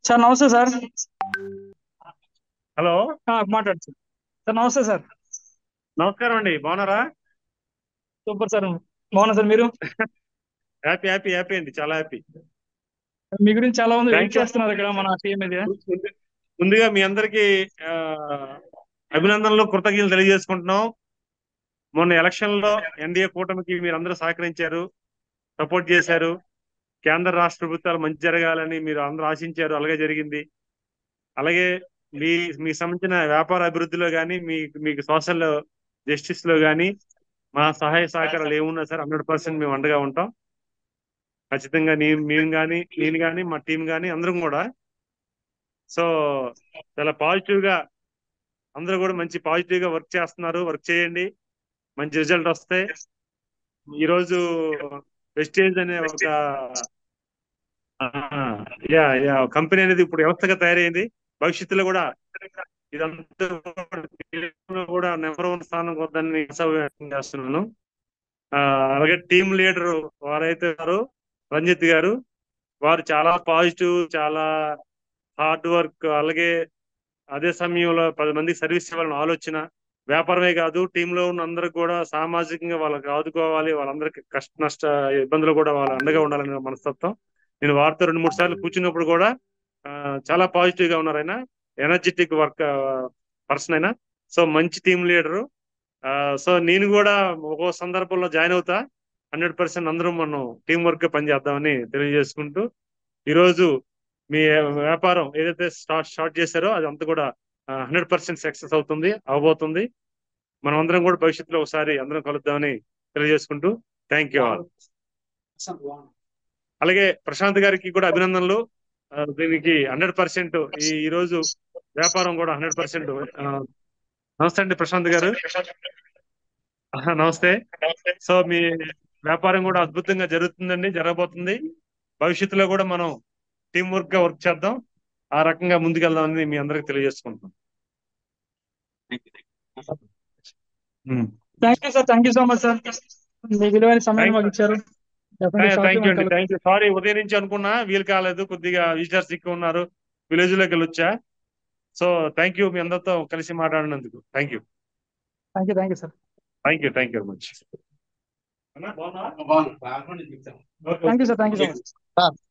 Sir నమస్తే sir. Hello. మాట్లాడు sir. Sir నమస్తే సార్. నమస్కారం అండి, బాగున్నారా? Super sir. బాగున్నా సార్, మీరు? హ్యాపీ హ్యాపీ హ్యాపీ అండి, చాలా హ్యాపీ. మీ గురించి చాలా మంది వెయిట్ థ్యాంక్ యూ. చేస్తున్నారు ఇక్కడ మన టీం మీద. ముందుగా మీ అందరికి ఆ, అభినందనలు, కృతజ్ఞతలు తెలియజేసుకుంటున్నాం. మొన్న ఎలక్షన్ లో ఎన్డీఏ కూటమికి మీరు అందరూ సహకరించారు, సపోర్ట్ చేశారు. కేంద్ర రాష్ట్ర ప్రభుత్వాలు మంచి జరగాలని మీరు అందరూ ఆశించారు, అలాగే జరిగింది. అలాగే మీ మీకు సంబంధించిన వ్యాపార అభివృద్ధిలో కానీ మీకు సోషల్ జస్టిస్ లో కానీ మా సహాయ సహకారాలు ఏమున్నా సరే 100% మేము అండగా ఉంటాం. ఖచ్చితంగా మేము కానీ, నేను కానీ, మా టీం కానీ అందరం కూడా. సో చాలా పాజిటివ్ గా అందరూ కూడా మంచి పాజిటివ్ గా వర్క్ చేస్తున్నారు. వర్క్ చేయండి, మంచి రిజల్ట్ వస్తే. ఈరోజు వెస్టేజ్ అనే ఒక యా యా కంపెనీ అనేది ఇప్పుడు వ్యవస్థగా తయారైంది. భవిష్యత్తులో కూడా ఇదంతా కూడా నెంబర్ 1 స్థానం వద్దని వ్యక్తం చేస్తున్నాను. అలాగే టీం లీడర్ వారైతే రంజిత్ గారు, వారు చాలా పాజిటివ్, చాలా హార్డ్ వర్క్. అలాగే అదే సమయంలో 10 మందికి సర్వీస్ ఇవ్వాలని ఆలోచన. వ్యాపారమే కాదు, టీంలో ఉన్న అందరికి కూడా సామాజికంగా వాళ్ళకి ఆదుకోవాలి, వాళ్ళందరికీ కష్ట నష్ట ఇబ్బందులు కూడా వాళ్ళ అండగా ఉండాలనే మనస్తత్వం. నేను వారితో 2-3 సార్లు కూర్చున్నప్పుడు కూడా చాలా పాజిటివ్ గా ఉన్నారు. ఆయన ఎనర్జెటిక్ వర్క్ పర్సన్ అయినా. సో మంచి టీం లీడరు. సో నేను కూడా ఒక్కో సందర్భంలో జాయిన్ అవుతా. 100% అందరం మనం టీం వర్క్ పనిచేద్దామని తెలియజేసుకుంటూ, ఈరోజు మీ వ్యాపారం ఏదైతే స్టార్ట్ చేశారో అది అంతా కూడా 100% సక్సెస్ అవబోతుంది. మనం అందరం కూడా భవిష్యత్తులో ఒకసారి అందరం కలుద్దామని తెలియజేసుకుంటూ, థ్యాంక్ యూ ఆల్. అలాగే ప్రశాంత్ గారికి కూడా అభినందనలు. దీనికి 100% ఈ రోజు వ్యాపారం కూడా 100%. నమస్తే అండి ప్రశాంత్ గారు. నమస్తే. సో మీ వ్యాపారం కూడా అద్భుతంగా జరుగుతుందండి, జరగబోతుంది. భవిష్యత్తులో కూడా మనం టీం వర్క్ గా వర్క్ చేద్దాం, ఆ రకంగా ముందుకెళ్దామని మీ అందరికి తెలియజేసుకుంటున్నాం. Thank you sir, thank you so much sir. మీ విలువైన సమయాన్ని మాకు ఇచ్చారు. థ్యాంక్ యూ అండి, థ్యాంక్ యూ. సారీ, ఉదయం నుంచి అనుకున్నా వీలు కాలేదు, కొద్దిగా విజిటర్స్ ఎక్కువ ఉన్నారు, విలేజ్ లోకి వెళ్ళొచ్చా. సో థ్యాంక్ యూ, మీ అందరితో కలిసి మాట్లాడినందుకు. Thank you. Thank you sir. Thank you very much. Thank you sir, thank you so much.